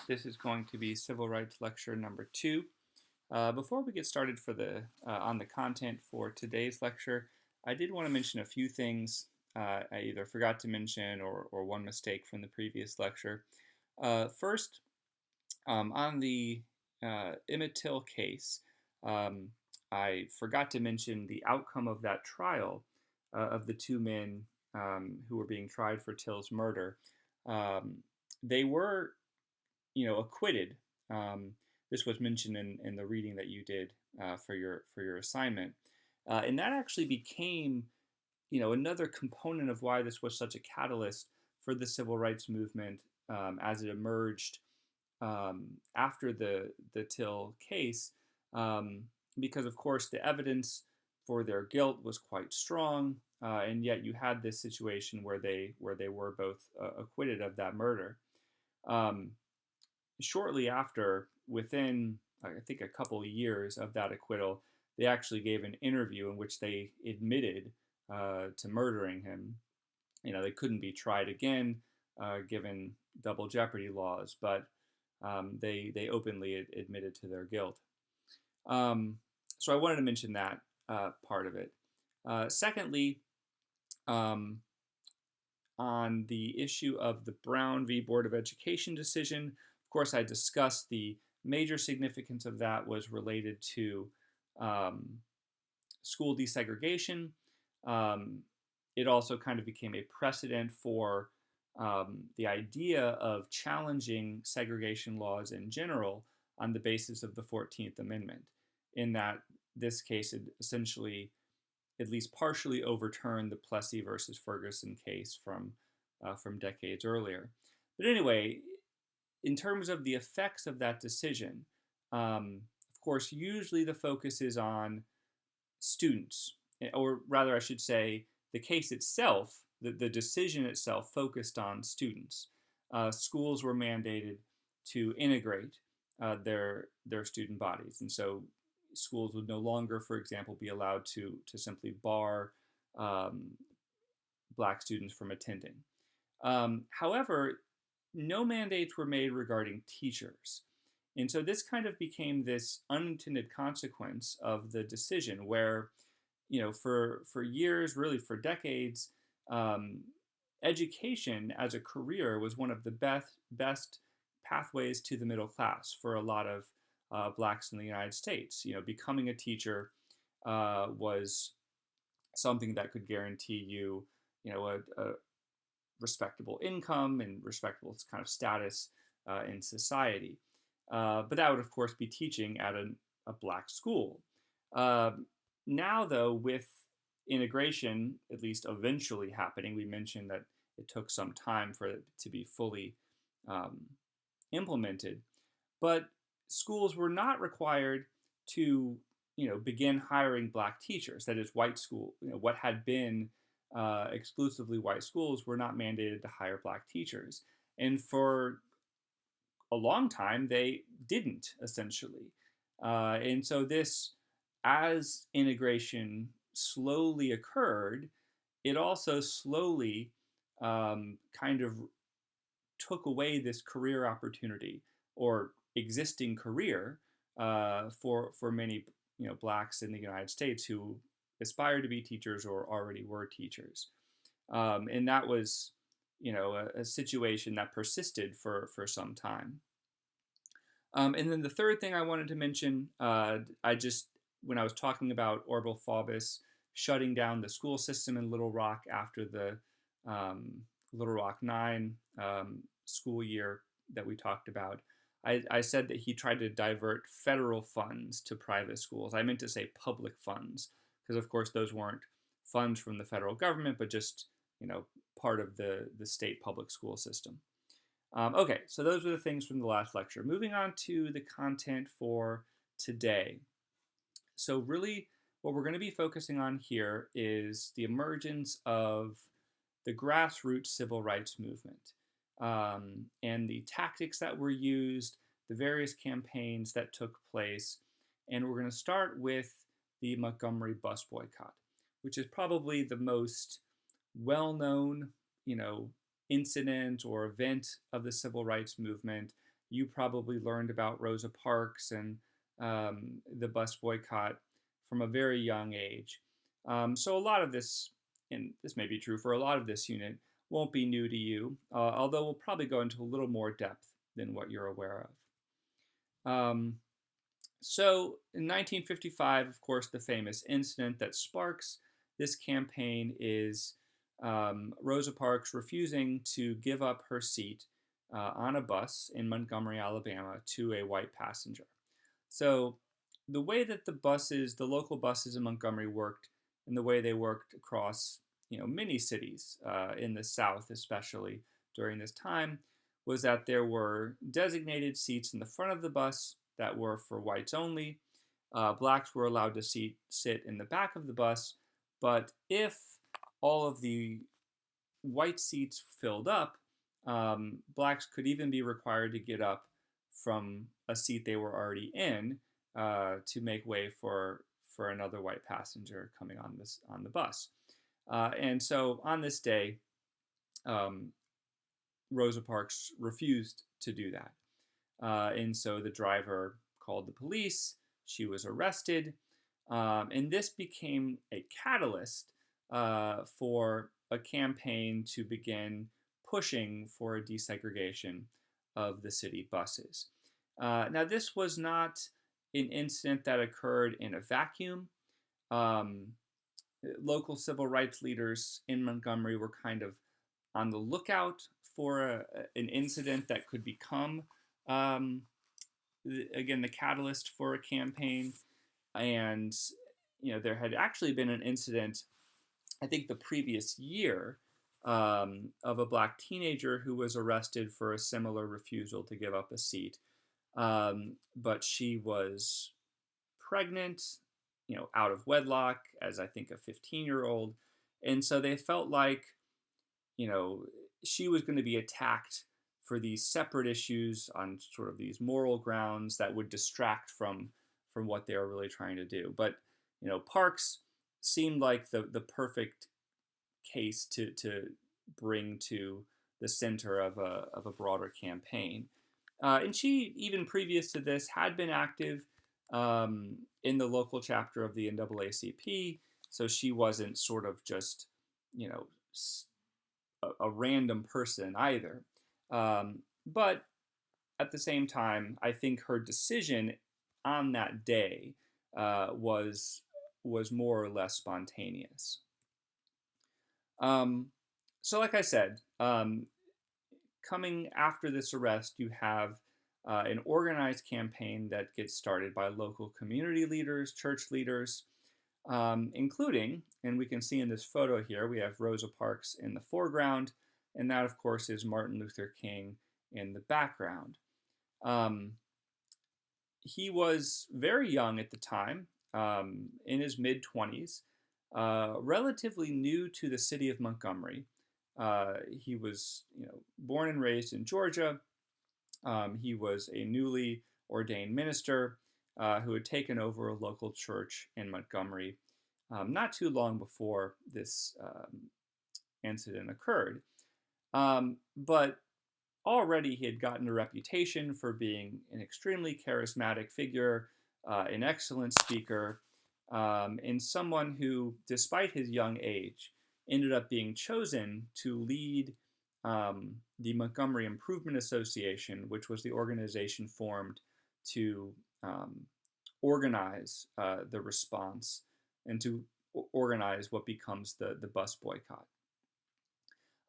This is going to be Civil Rights Lecture number 2. Before we get started on the content for today's lecture, I did want to mention a few things I either forgot to mention or one mistake from the previous lecture. First, on the Emmett Till case, um, I forgot to mention the outcome of that trial of the two men who were being tried for Till's murder. Um, they were acquitted. Um, this was mentioned in the reading that you did for your assignment, and that actually became another component of why this was such a catalyst for the civil rights movement as it emerged after the Till case, um, because of course the evidence for their guilt was quite strong, and yet you had this situation where they were both acquitted of that murder. Um, Shortly after, within I think a couple of years of that acquittal, they actually gave an interview in which they admitted to murdering him. They couldn't be tried again given double jeopardy laws, but they openly admitted to their guilt. Um, so I wanted to mention that part of it. Secondly, um, on the issue of the Brown v. Board of Education decision. Of course, I discussed the major significance of that was related to um, school desegregation. Um, it also kind of became a precedent for the idea of challenging segregation laws in general on the basis of the 14th Amendment, in that this case had essentially at least partially overturned the Plessy versus Ferguson case from decades earlier. But anyway, in terms of the effects of that decision, of course, usually the focus is on students, or rather, I should say, the case itself, the decision itself focused on students. Schools were mandated to integrate their student bodies, and so schools would no longer, for example, be allowed to simply bar um, black students from attending. However, no mandates were made regarding teachers. And so this kind of became this unintended consequence of the decision where, for years, really for decades, um, education as a career was one of the best pathways to the middle class for a lot of blacks in the United States. Becoming a teacher was something that could guarantee you, a respectable income and respectable kind of status in society. But that would, of course, be teaching at a black school. Uh, Now, though, with integration at least eventually happening, we mentioned that it took some time for it to be fully um, implemented. But schools were not required to, begin hiring black teachers. That is, white school. What had been exclusively white schools were not mandated to hire black teachers, and for a long time they didn't essentially. And so this, as integration slowly occurred, it also slowly kind of took away this career opportunity or existing career for many blacks in the United States who aspired to be teachers or already were teachers, and that was a situation that persisted for some time. And then the third thing I wanted to mention, I just when I was talking about Orville Faubus shutting down the school system in Little Rock after the Little Rock 9 school year that we talked about, I said that he tried to divert federal funds to private schools. I meant to say public funds, because of course those weren't funds from the federal government, but just part of the state public school system. Okay, so those are the things from the last lecture. Moving on to the content for today. So really, what we're going to be focusing on here is the emergence of the grassroots civil rights movement, and the tactics that were used, the various campaigns that took place, and we're going to start with the Montgomery bus boycott, which is probably the most well-known, incident or event of the civil rights movement. you probably learned about Rosa Parks and the bus boycott from a very young age. So a lot of this, and this may be true for a lot of this unit, won't be new to you, although we'll probably go into a little more depth than what you're aware of. So in 1955, of course, the famous incident that sparks this campaign is Rosa Parks refusing to give up her seat on a bus in Montgomery, Alabama, to a white passenger. So the way that the local buses in Montgomery worked, and the way they worked across, many cities in the South, especially during this time, was that there were designated seats in the front of the bus that were for whites only. Blacks were allowed to sit in the back of the bus, but if all of the white seats filled up, blacks could even be required to get up from a seat they were already in to make way for another white passenger coming on the bus. And so on this day, um, Rosa Parks refused to do that. And so the driver called the police. She was arrested. And this became a catalyst for a campaign to begin pushing for a desegregation of the city buses. Now, this was not an incident that occurred in a vacuum. Um, Local civil rights leaders in Montgomery were kind of on the lookout for an incident that could become, um, again, the catalyst for a campaign. And, there had actually been an incident, I think the previous year, of a black teenager who was arrested for a similar refusal to give up a seat. But she was pregnant, out of wedlock as I think a 15-year-old. And so they felt like, she was going to be attacked for these separate issues on sort of these moral grounds that would distract from what they were really trying to do. But, Parks seemed like the perfect case to bring to the center of a broader campaign. And she, even previous to this, had been active in the local chapter of the NAACP, so she wasn't sort of just, you know, a random person either. But at the same time, I think her decision on that day was more or less spontaneous. Um, so, like I said, coming after this arrest, you have an organized campaign that gets started by local community leaders, church leaders, including, and we can see in this photo here, we have Rosa Parks in the foreground, and that, of course, is Martin Luther King in the background. He was very young at the time, in his mid-20s, relatively new to the city of Montgomery. He was, born and raised in Georgia. He was a newly ordained minister who had taken over a local church in Montgomery not too long before this incident occurred. But already he had gotten a reputation for being an extremely charismatic figure, an excellent speaker, and someone who, despite his young age, ended up being chosen to lead the Montgomery Improvement Association, which was the organization formed to organize the response and to organize what becomes the bus boycott.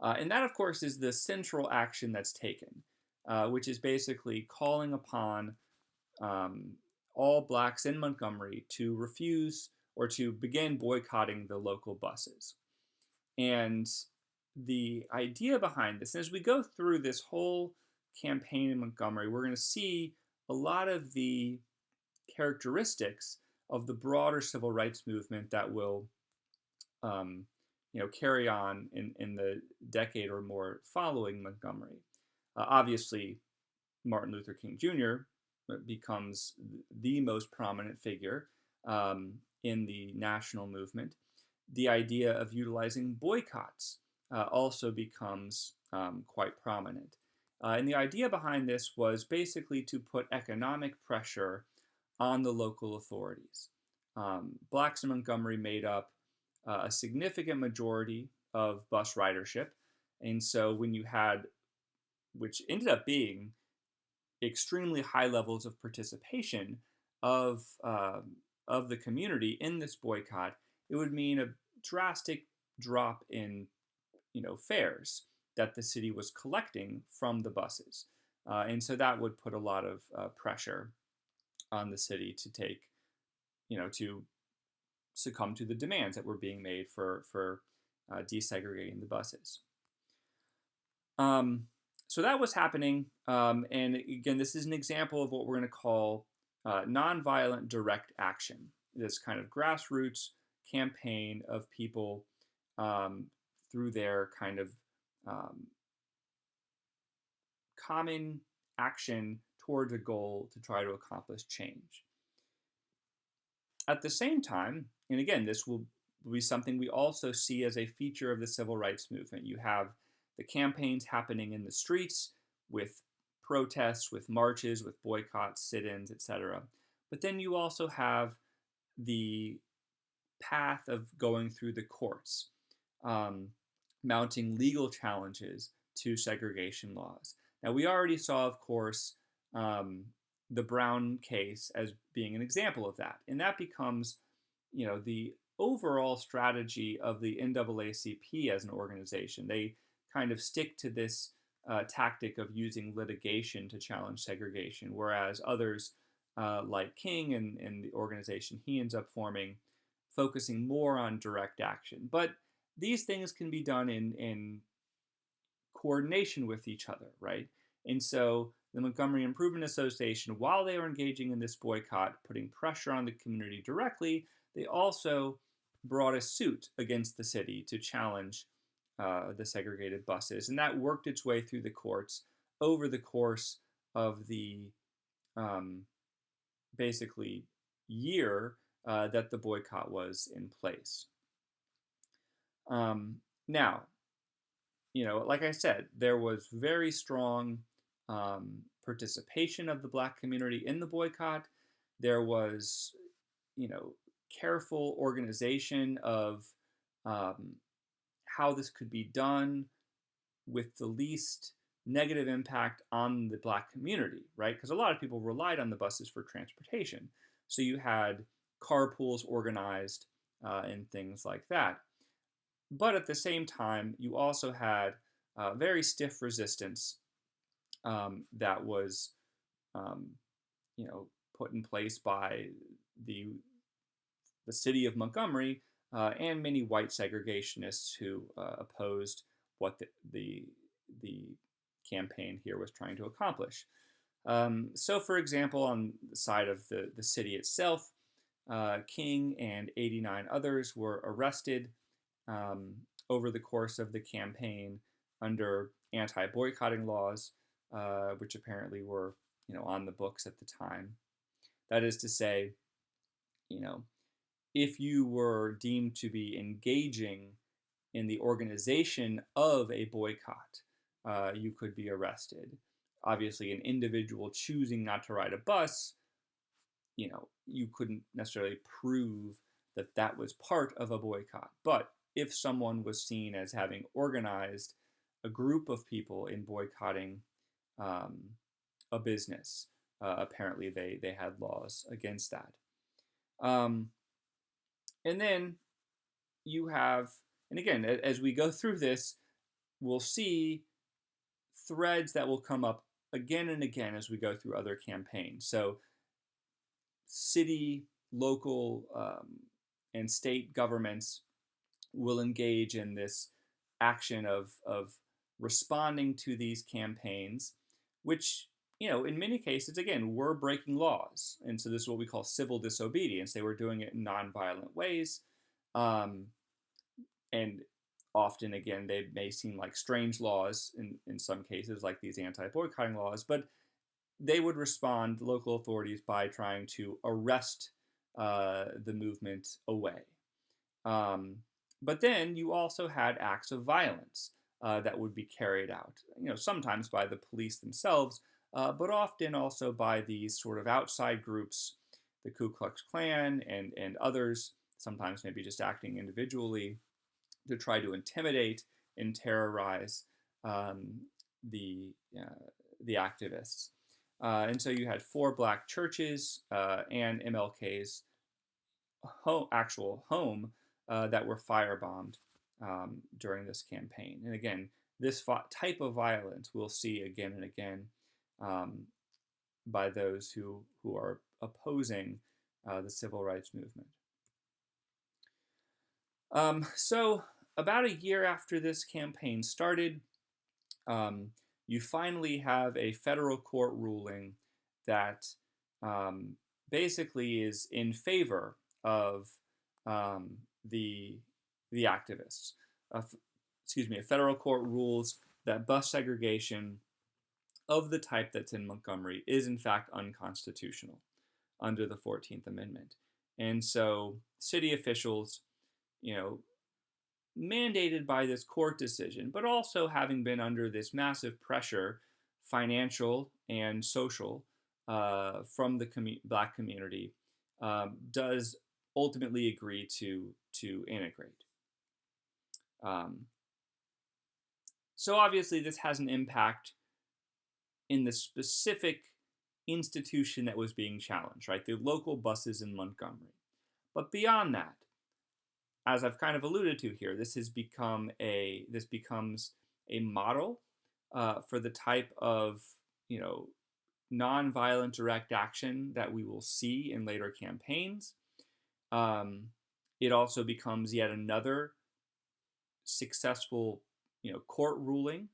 And that, of course, is the central action that's taken, which is basically calling upon all blacks in Montgomery to refuse or to begin boycotting the local buses. And the idea behind this, and as we go through this whole campaign in Montgomery, we're going to see a lot of the characteristics of the broader civil rights movement that will carry on in the decade or more following Montgomery. Obviously, Martin Luther King Jr. becomes the most prominent figure in the national movement. The idea of utilizing boycotts also becomes quite prominent. And the idea behind this was basically to put economic pressure on the local authorities. Blacks in Montgomery made up a significant majority of bus ridership. And so when you had, which ended up being extremely high levels of participation of, of the community in this boycott, it would mean a drastic drop in fares that the city was collecting from the buses. And so that would put a lot of pressure on the city to take, to succumb to the demands that were being made for desegregating the buses. So that was happening, and again, this is an example of what we're going to call nonviolent direct action. This kind of grassroots campaign of people through their kind of common action towards a goal to try to accomplish change. At the same time, and again, this will be something we also see as a feature of the civil rights movement. You have the campaigns happening in the streets with protests, with marches, with boycotts, sit-ins, etc. But then you also have the path of going through the courts, mounting legal challenges to segregation laws. Now, we already saw, of course, the Brown case as being an example of that. And that becomes, the overall strategy of the NAACP as an organization. They kind of stick to this tactic of using litigation to challenge segregation, whereas others like King and the organization he ends up forming, focusing more on direct action. But these things can be done in coordination with each other, right? And so the Montgomery Improvement Association, while they were engaging in this boycott, putting pressure on the community directly, they also brought a suit against the city to challenge the segregated buses. And that worked its way through the courts over the course of the basically year that the boycott was in place. Now, like I said, there was very strong participation of the Black community in the boycott. There was, careful organization of how this could be done with the least negative impact on the Black community, right? Because a lot of people relied on the buses for transportation. So you had carpools organized and things like that. But at the same time, you also had very stiff resistance that was, put in place by the city of Montgomery and many white segregationists who opposed what the campaign here was trying to accomplish. So, for example, on the side of the city itself, King and 89 others were arrested over the course of the campaign under anti-boycotting laws, which apparently were, on the books at the time. That is to say, if you were deemed to be engaging in the organization of a boycott, you could be arrested. Obviously, an individual choosing not to ride a bus, you couldn't necessarily prove that that was part of a boycott. But if someone was seen as having organized a group of people in boycotting a business, apparently they had laws against that. And then you have, and again, as we go through this, we'll see threads that will come up again and again as we go through other campaigns. So city, local, and state governments will engage in this action of responding to these campaigns, which, in many cases, again, were breaking laws. And so this is what we call civil disobedience. They were doing it in nonviolent ways. And often, again, they may seem like strange laws in some cases, like these anti-boycotting laws, but they would respond, local authorities, by trying to arrest the movement away. But then you also had acts of violence that would be carried out. Sometimes by the police themselves, but often also by these sort of outside groups, the Ku Klux Klan and others, sometimes maybe just acting individually to try to intimidate and terrorize um, the the activists. And so you had 4 black churches and MLK's actual home that were firebombed during this campaign. And again, this type of violence we'll see again and again um, by those who are opposing the civil rights movement. So about a year after this campaign started, um, you finally have a federal court ruling that um, basically is in favor of um, the the activists. A federal court rules that bus segregation of the type that's in Montgomery is in fact unconstitutional under the 14th Amendment. And so city officials, you know, mandated by this court decision, but also having been under this massive pressure, financial and social, from the black community, does ultimately agree to integrate. Um, so obviously, this has an impact in the specific institution that was being challenged, right? The local buses in Montgomery. But beyond that, as I've kind of alluded to here, this becomes a model for the type of nonviolent direct action that we will see in later campaigns. It also becomes yet another successful court ruling.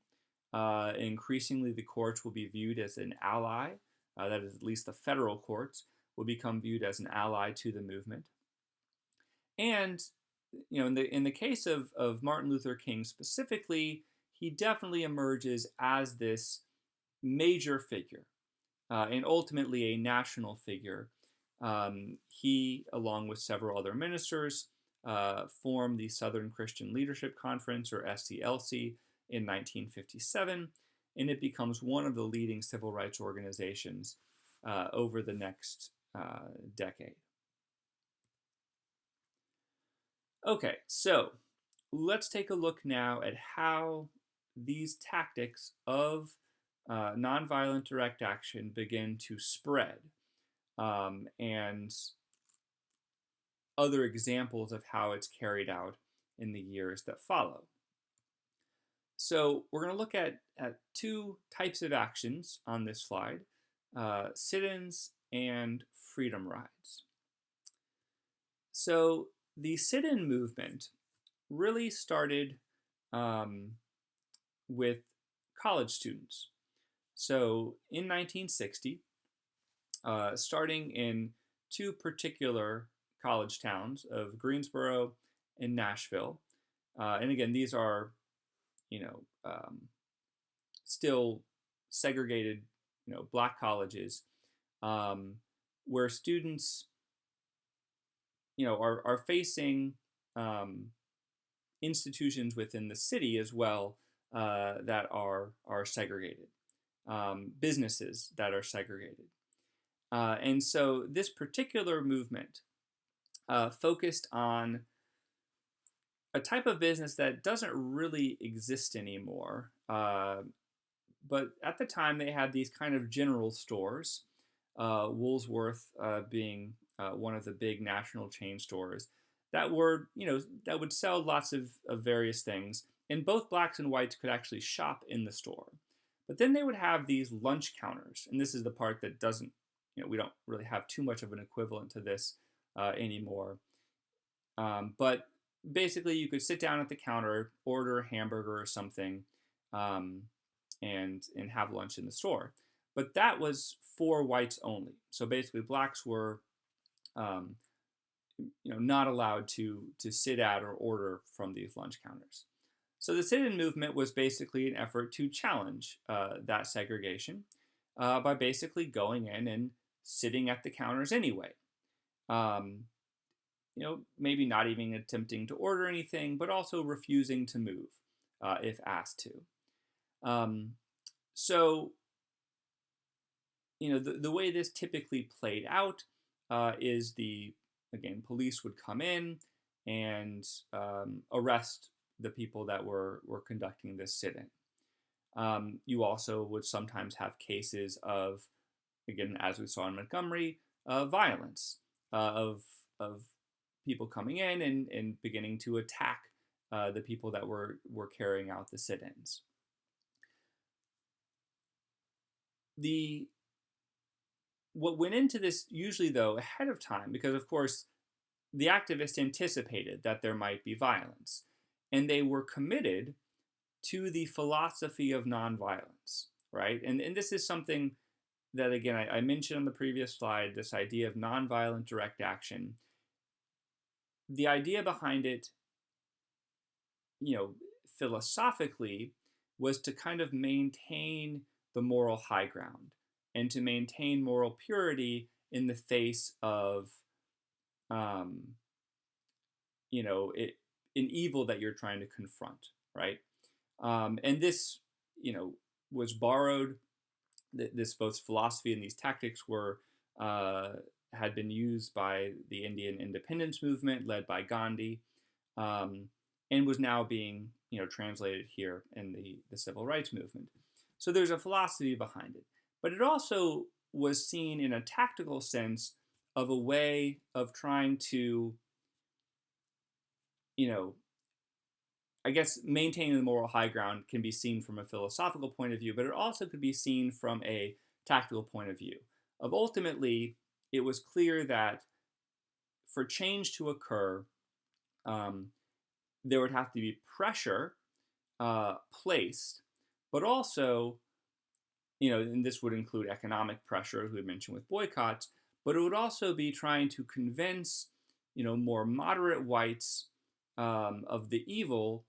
Increasingly, the courts will be viewed as an ally. That is, at least the federal courts will become viewed as an ally to the movement. And in the case of Martin Luther King specifically, he definitely emerges as this major figure and ultimately a national figure. He, along with several other ministers, formed the Southern Christian Leadership Conference, or SCLC, in 1957, and it becomes one of the leading civil rights organizations over the next decade. Okay, so let's take a look now at how these tactics of nonviolent direct action begin to spread, and other examples of how it's carried out in the years that follow. So we're going to look at 2 types of actions on this slide, sit-ins and freedom rides. So the sit-in movement really started with college students. So in 1960, starting in 2 particular college towns of Greensboro and Nashville, and again, these are still segregated, black colleges, where students, are facing institutions within the city as well that are segregated, businesses that are segregated, and so this particular movement focused on a type of business that doesn't really exist anymore. But at the time, they had these kind of general stores, Woolworth being one of the big national chain stores that were, that would sell lots of various things. And both blacks and whites could actually shop in the store. But then they would have these lunch counters. And this is the part that doesn't, we don't really have too much of an equivalent to this anymore. But basically, you could sit down at the counter, order a hamburger or something, and have lunch in the store. But that was for whites only. So basically, blacks were, not allowed to sit at or order from these lunch counters. So the sit-in movement was basically an effort to challenge that segregation by basically going in and sitting at the counters anyway. Maybe not even attempting to order anything, but also refusing to move. if asked to. Um, so, the way this typically played out is again, police would come in and arrest the people that were conducting this sit-in. You also would sometimes have cases of, again, as we saw in Montgomery, violence, of people coming in and beginning to attack the people that were carrying out the sit-ins. What went into this usually, though, ahead of time, because of course the activists anticipated that there might be violence, and they were committed to the philosophy of nonviolence, right? And this is something that, again, I mentioned on the previous slide, this idea of nonviolent direct action. The idea behind it, philosophically, was to kind of maintain the moral high ground and to maintain moral purity in the face of, an evil that you're trying to confront, right? And this, was borrowed. This both philosophy and these tactics had been used by the Indian independence movement led by Gandhi, and was now being translated here in the civil rights movement. So there's a philosophy behind it, but it also was seen in a tactical sense of a way of trying to, I guess maintaining the moral high ground can be seen from a philosophical point of view, but it also could be seen from a tactical point of view. Of ultimately, it was clear that for change to occur, there would have to be pressure placed, but also, and this would include economic pressure, as we mentioned with boycotts, but it would also be trying to convince, more moderate whites of the evil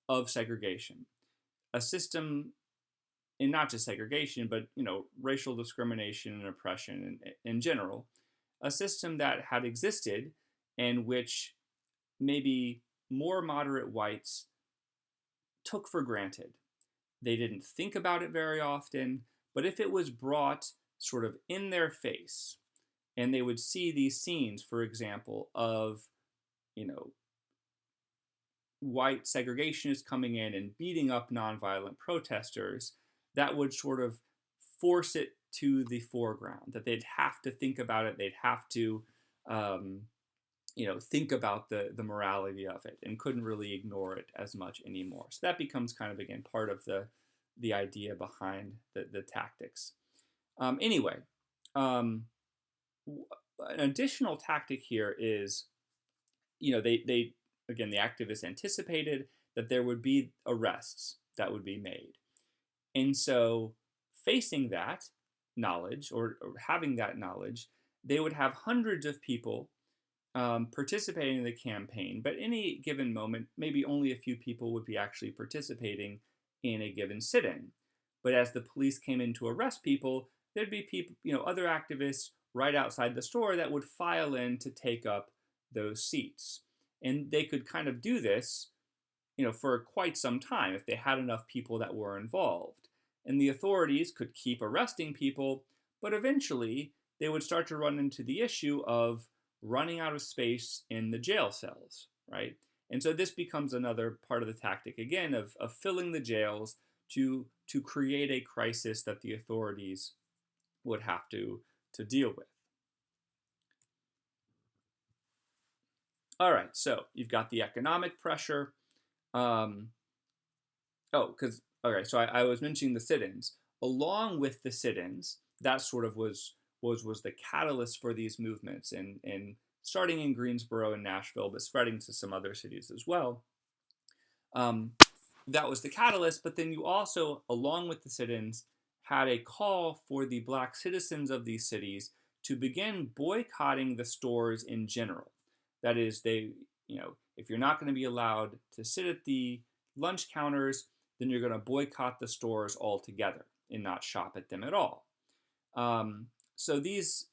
of segregation, a system, and not just segregation, but racial discrimination and oppression in general, a system that had existed and which maybe more moderate whites took for granted. They didn't think about it very often, but if it was brought sort of in their face, and they would see these scenes, for example, of, white segregationists coming in and beating up nonviolent protesters, that would sort of force it to the foreground, that they'd have to think about it, they'd have to, think about the morality of it, and couldn't really ignore it as much anymore. So that becomes kind of, again, part of the idea behind the tactics. Anyway, an additional tactic here is, they again, the activists anticipated that there would be arrests that would be made. And so, facing that knowledge, or having that knowledge, they would have hundreds of people participating in the campaign, but any given moment, maybe only a few people would be actually participating in a given sit-in. But as the police came in to arrest people, there'd be people, other activists right outside the store that would file in to take up those seats. And they could kind of do this, for quite some time if they had enough people that were involved. And the authorities could keep arresting people, but eventually they would start to run into the issue of running out of space in the jail cells, right? And so this becomes another part of the tactic, again, of filling the jails to create a crisis that the authorities would have to deal with. All right, so you've got the economic pressure. Okay, so I was mentioning the sit-ins. Along with the sit-ins, that sort of was the catalyst for these movements, and starting in Greensboro and Nashville, but spreading to some other cities as well. That was the catalyst, but then you also, along with the sit-ins, had a call for the black citizens of these cities to begin boycotting the stores in general. That is, if you're not going to be allowed to sit at the lunch counters, then you're going to boycott the stores altogether and not shop at them at all. So these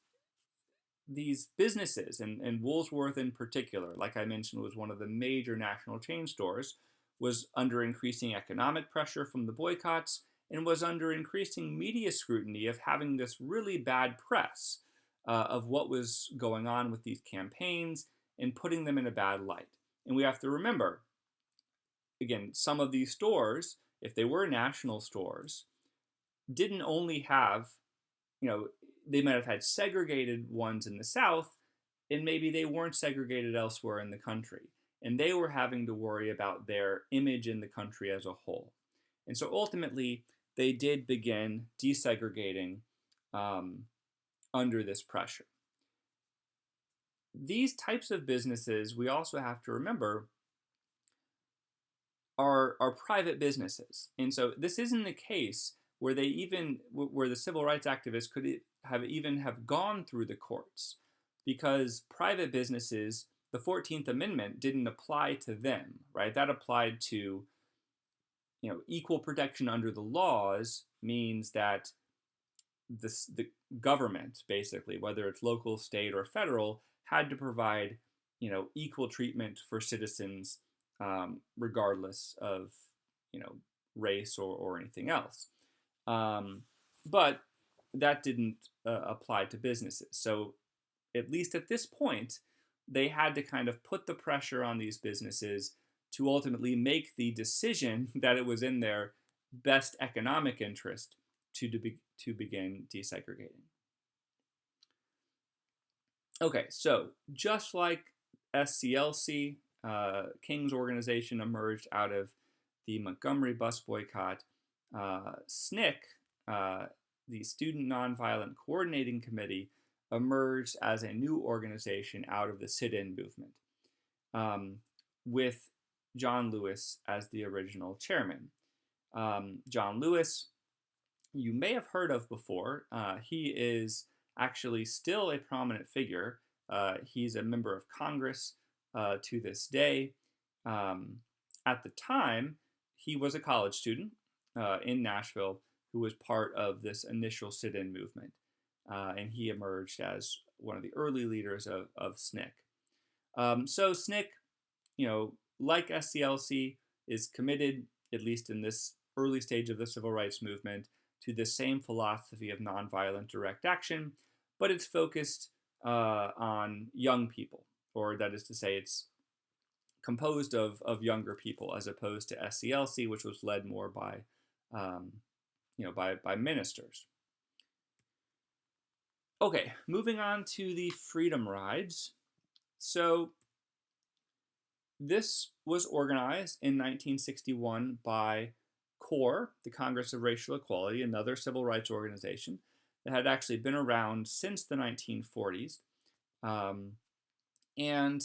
businesses, and Woolworth in particular, like I mentioned, was one of the major national chain stores, was under increasing economic pressure from the boycotts and was under increasing media scrutiny of having this really bad press of what was going on with these campaigns and putting them in a bad light. And we have to remember, again, some of these stores, if they were national stores, didn't only have, you know, they might have had segregated ones in the South, and maybe they weren't segregated elsewhere in the country. And they were having to worry about their image in the country as a whole. And so ultimately, they did begin desegregating um, under this pressure. These types of businesses, we also have to remember, are private businesses. And so this isn't the case where where the civil rights activists could have gone through the courts, because private businesses, the 14th Amendment didn't apply to them, right? That applied to, equal protection under the laws means that the government, basically, whether it's local, state, or federal, had to provide, equal treatment for citizens, regardless of, race or anything else. But that didn't apply to businesses. So at least at this point, they had to kind of put the pressure on these businesses to ultimately make the decision that it was in their best economic interest to begin desegregating. Okay, so just like SCLC, King's organization emerged out of the Montgomery bus boycott. SNCC, the Student Nonviolent Coordinating Committee, emerged as a new organization out of the sit-in movement, with John Lewis as the original chairman. John Lewis, you may have heard of before. He is actually still a prominent figure. He's a member of Congress to this day. At the time, he was a college student in Nashville who was part of this initial sit-in movement. And he emerged as one of the early leaders of SNCC. So SNCC, like SCLC, is committed, at least in this early stage of the civil rights movement, to the same philosophy of nonviolent direct action, but it's focused on young people, or that is to say, it's composed of younger people, as opposed to SCLC, which was led more by ministers. Okay, moving on to the Freedom Rides. So this was organized in 1961 by CORE, the Congress of Racial Equality, another civil rights organization that had actually been around since the 1940s. And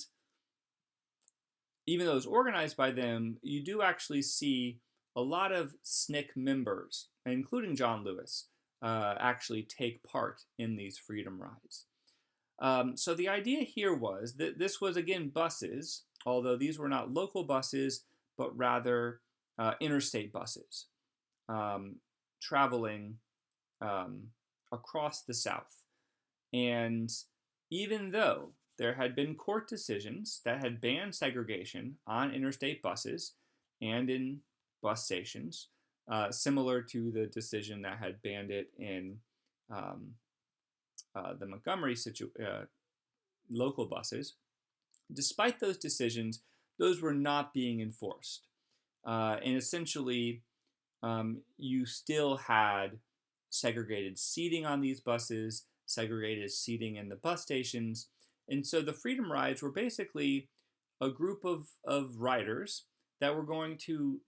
even though it was organized by them, you do actually see a lot of SNCC members, including John Lewis, actually take part in these Freedom Rides. So the idea here was that this was, again, buses, although these were not local buses, but rather interstate buses, traveling across the South. And even though there had been court decisions that had banned segregation on interstate buses and in bus stations, similar to the decision that had banned it in the Montgomery local buses, despite those decisions, those were not being enforced. And essentially, you still had segregated seating on these buses, segregated seating in the bus stations. And so the Freedom Rides were basically a group of riders that were going to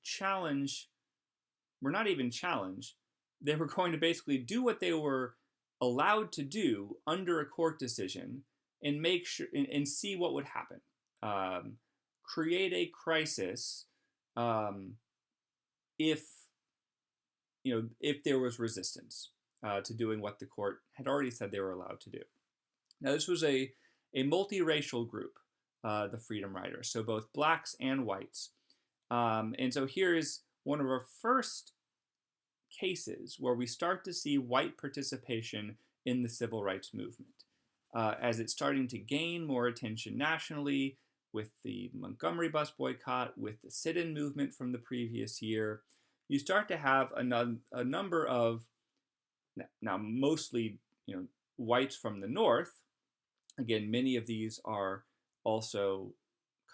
they were going to basically do what they were allowed to do under a court decision and make sure and see what would happen. Create a crisis if there was resistance to doing what the court had already said they were allowed to do. Now, this was a multiracial group, the Freedom Riders, so both blacks and whites. And so here is one of our first cases where we start to see white participation in the civil rights movement. As it's starting to gain more attention nationally, with the Montgomery bus boycott, with the sit-in movement from the previous year, you start to have a number of, now mostly whites from the North. Again, many of these are also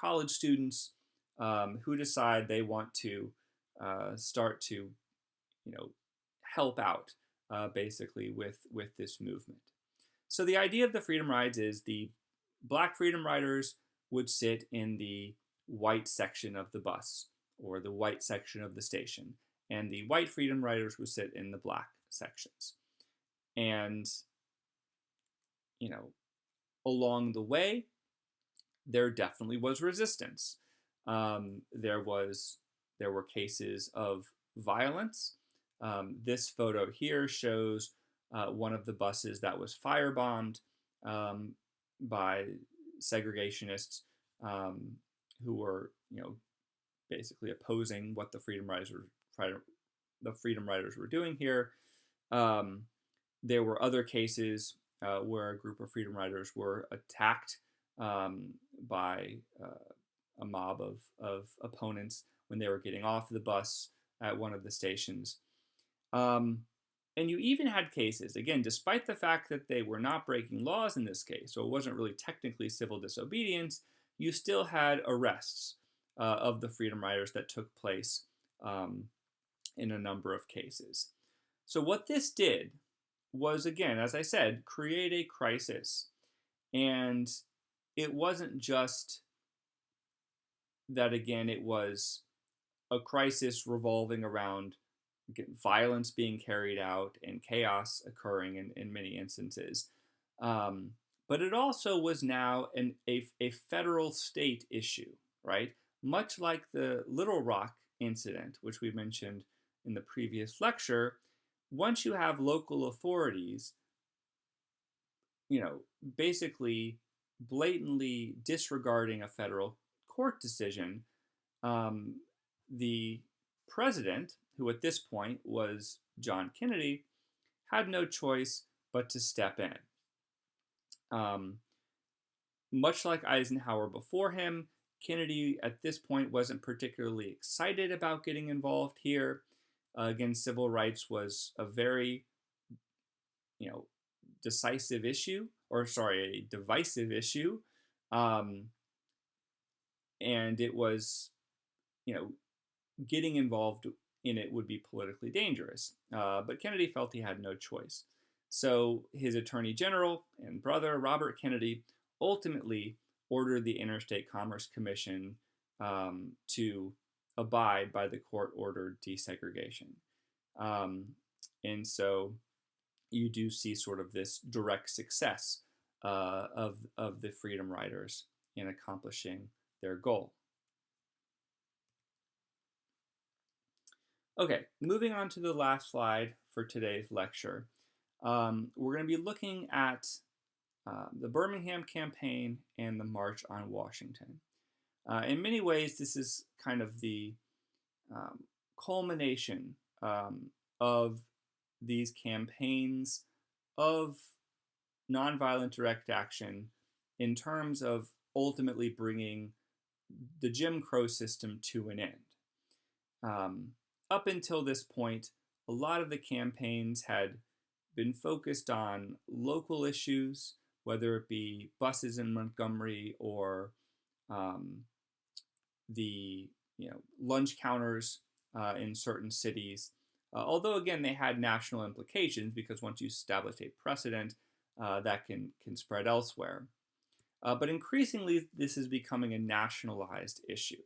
college students who decide they want to start to help out basically with this movement. So the idea of the Freedom Rides is the Black Freedom Riders would sit in the white section of the bus or the white section of the station, and the white Freedom Riders would sit in the black sections. And along the way, there definitely was resistance. There were cases of violence. This photo here shows one of the buses that was firebombed by segregationists who were, basically opposing what the Freedom Riders were doing here. There were other cases where a group of Freedom Riders were attacked by a mob of opponents when they were getting off the bus at one of the stations. And you even had cases, again, despite the fact that they were not breaking laws in this case, so it wasn't really technically civil disobedience, you still had arrests of the Freedom Riders that took place in a number of cases. So what this did was, again, as I said, create a crisis. And it wasn't just that, again, it was a crisis revolving around violence being carried out and chaos occurring in many instances. But it also was now a federal state issue, right? Much like the Little Rock incident, which we mentioned in the previous lecture, once you have local authorities, basically blatantly disregarding a federal court decision, the president, who at this point was John Kennedy, had no choice but to step in. Much like Eisenhower before him, Kennedy at this point wasn't particularly excited about getting involved here. Again, civil rights was a very, divisive issue. And it was, getting involved in it would be politically dangerous. But Kennedy felt he had no choice. So his attorney general and brother, Robert Kennedy, ultimately ordered the Interstate Commerce Commission to abide by the court-ordered desegregation. And so you do see sort of this direct success of the Freedom Riders in accomplishing their goal. Okay, moving on to the last slide for today's lecture. We're going to be looking at the Birmingham Campaign and the March on Washington. In many ways, this is kind of the culmination of these campaigns of nonviolent direct action in terms of ultimately bringing the Jim Crow system to an end. Up until this point, a lot of the campaigns had been focused on local issues, whether it be buses in Montgomery or the lunch counters in certain cities. Although, again, they had national implications because once you establish a precedent, that can spread elsewhere. But increasingly, this is becoming a nationalized issue.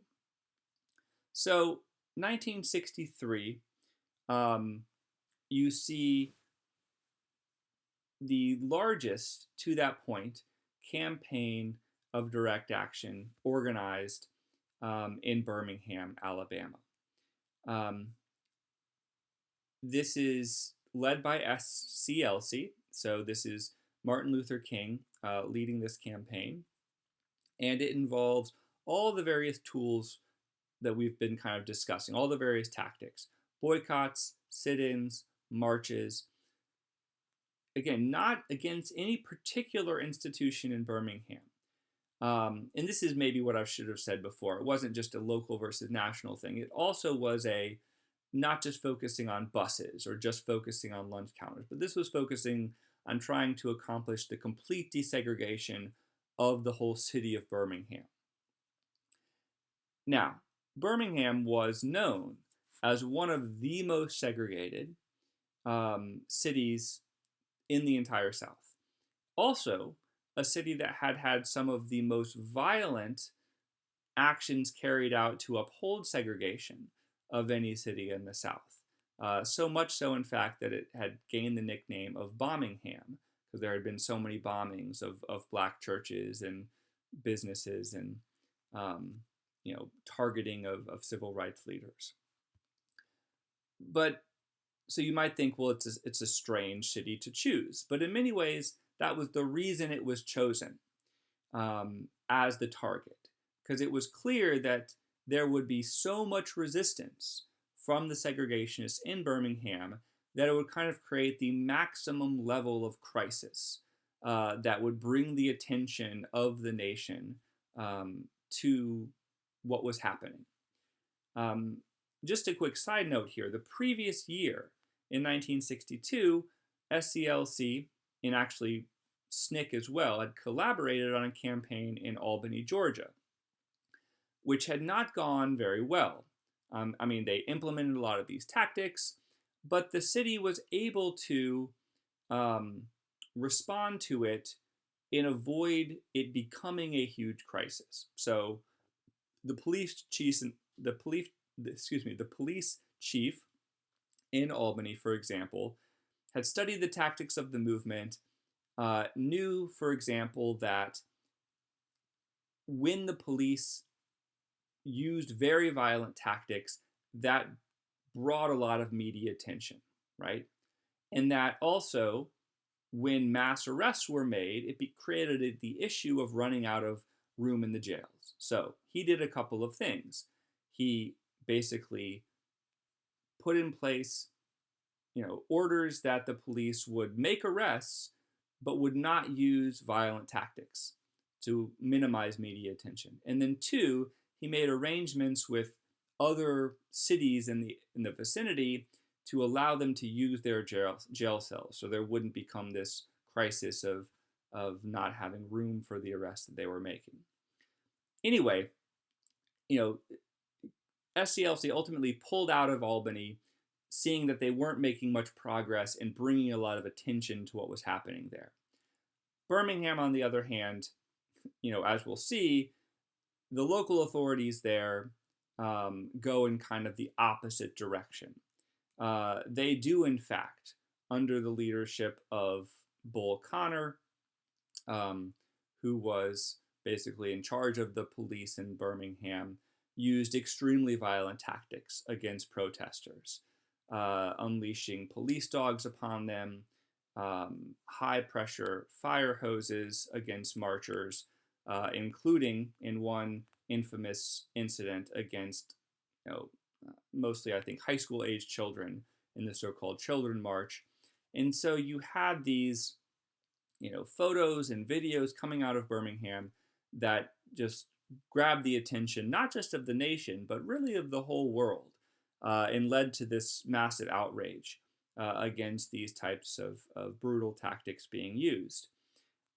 So, 1963, you see the largest, to that point, campaign of direct action organized in Birmingham, Alabama. This is led by SCLC, so this is Martin Luther King leading this campaign, and it involves all the various tools that we've been kind of discussing, all the various tactics: boycotts, sit-ins, marches. Again, not against any particular institution in Birmingham, And this is maybe what I should have said before. It wasn't just a local versus national thing. It also was a not just focusing on buses or just focusing on lunch counters, but this was focusing on trying to accomplish the complete desegregation of the whole city of Birmingham. Now, Birmingham was known as one of the most segregated cities in the entire South. Also, a city that had had some of the most violent actions carried out to uphold segregation of any city in the South. So much so, in fact, that it had gained the nickname of Bombingham, because there had been so many bombings of black churches and businesses and um, targeting of civil rights leaders. But so you might think, well, it's a strange city to choose, but in many ways, that was the reason it was chosen as the target, because it was clear that there would be so much resistance from the segregationists in Birmingham that it would kind of create the maximum level of crisis that would bring the attention of the nation to what was happening. Just a quick side note here, the previous year, in 1962, SCLC, and actually SNCC as well, had collaborated on a campaign in Albany, Georgia, which had not gone very well. They implemented a lot of these tactics, but the city was able to respond to it and avoid it becoming a huge crisis. So the police chief in Albany, for example, had studied the tactics of the movement, knew, for example, that when the police used very violent tactics, that brought a lot of media attention, right? And that also, when mass arrests were made, it created the issue of running out of room in the jails. So he did a couple of things. He basically put in place, orders that the police would make arrests, but would not use violent tactics to minimize media attention. And then two, he made arrangements with other cities in the vicinity to allow them to use their jail cells, so there wouldn't become this crisis of not having room for the arrest that they were making. Anyway, SCLC ultimately pulled out of Albany, seeing that they weren't making much progress and bringing a lot of attention to what was happening there. Birmingham, on the other hand, as we'll see, the local authorities there go in kind of the opposite direction. They do, in fact, under the leadership of Bull Connor, who was basically in charge of the police in Birmingham, used extremely violent tactics against protesters, unleashing police dogs upon them, high-pressure fire hoses against marchers, including in one infamous incident against, mostly I think high school age children in the so-called Children March. And so you had these, photos and videos coming out of Birmingham that just grabbed the attention, not just of the nation, but really of the whole world, and led to this massive outrage against these types of brutal tactics being used.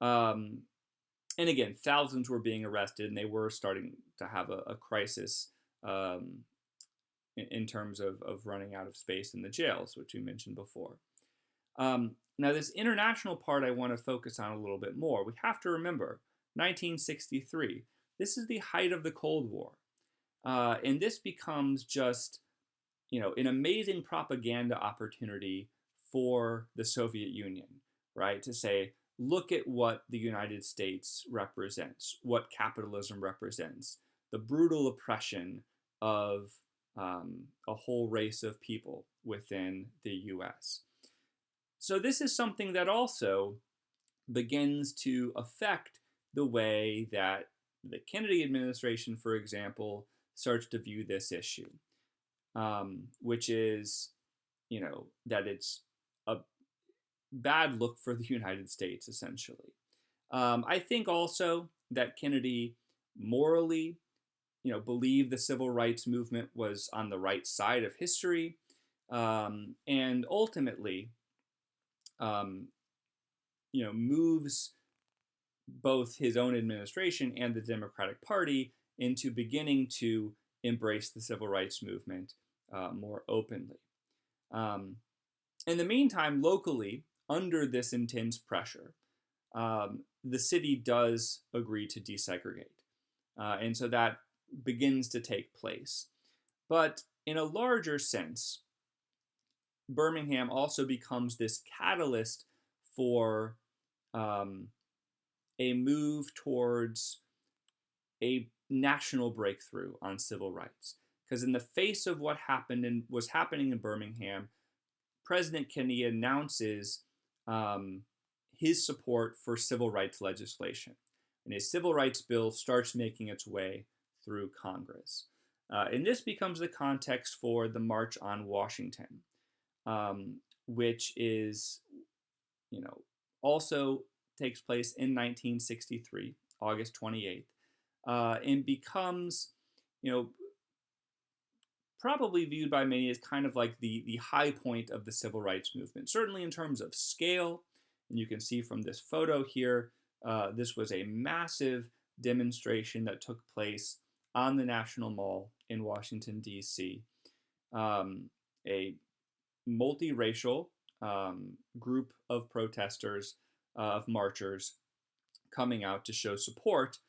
And again, thousands were being arrested, and they were starting to have a crisis in terms of running out of space in the jails, which we mentioned before. Now, this international part I want to focus on a little bit more. We have to remember, 1963, this is the height of the Cold War. And this becomes just, an amazing propaganda opportunity for the Soviet Union, right? To say, look at what the United States represents, what capitalism represents, the brutal oppression of a whole race of people within the US. So this is something that also begins to affect the way that the Kennedy administration, for example, starts to view this issue, which is, that it's a bad look for the United States, essentially. I think also that Kennedy morally, believed the civil rights movement was on the right side of history, and ultimately, um, moves both his own administration and the Democratic Party into beginning to embrace the civil rights movement more openly. Um, in the meantime, locally, under this intense pressure, the city does agree to desegregate. And so that begins to take place. But in a larger sense, Birmingham also becomes this catalyst for um, a move towards a national breakthrough on civil rights. Because in the face of what happened and was happening in Birmingham, President Kennedy announces um, his support for civil rights legislation. And a civil rights bill starts making its way through Congress. And this becomes the context for the March on Washington, which is, also takes place in 1963, August 28th, and becomes, you know, probably viewed by many as kind of like the high point of the civil rights movement, certainly in terms of scale. And you can see from this photo here, this was a massive demonstration that took place on the National Mall in Washington, D.C. A multiracial group of protesters, of marchers, coming out to show support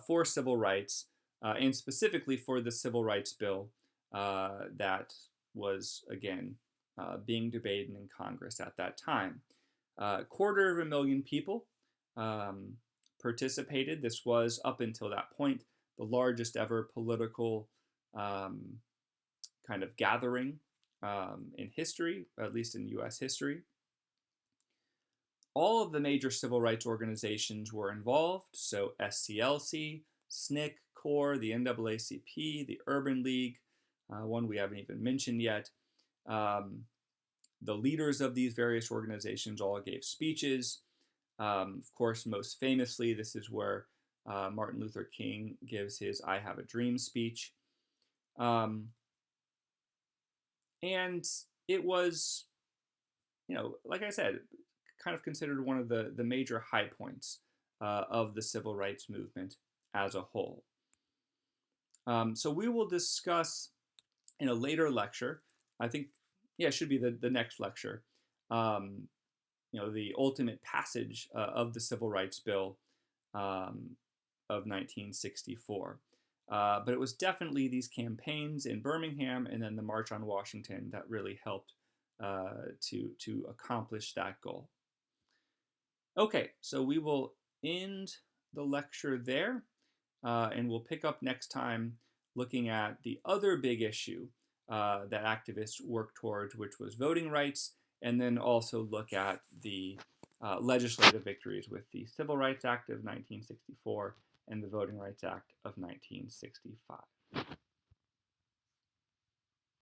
for civil rights, and specifically for the civil rights bill that was, again, being debated in Congress at that time. Quarter of a million people um, participated. This was, up until that point, the largest ever political um, kind of gathering in history, at least in U.S. history. All of the major civil rights organizations were involved, so SCLC, SNCC, CORE, the NAACP, the Urban League, one we haven't even mentioned yet. The leaders of these various organizations all gave speeches. Of course, most famously, this is where Martin Luther King gives his I Have a Dream speech. And it was, like I said, kind of considered one of the major high points of the civil rights movement as a whole. So we will discuss in a later lecture, I think, yeah, it should be the next lecture, um, the ultimate passage of the Civil Rights Bill of 1964. But it was definitely these campaigns in Birmingham and then the March on Washington that really helped to accomplish that goal. Okay, so we will end the lecture there, and we'll pick up next time looking at the other big issue that activists worked towards, which was voting rights, and then also look at the legislative victories with the Civil Rights Act of 1964 and the Voting Rights Act of 1965.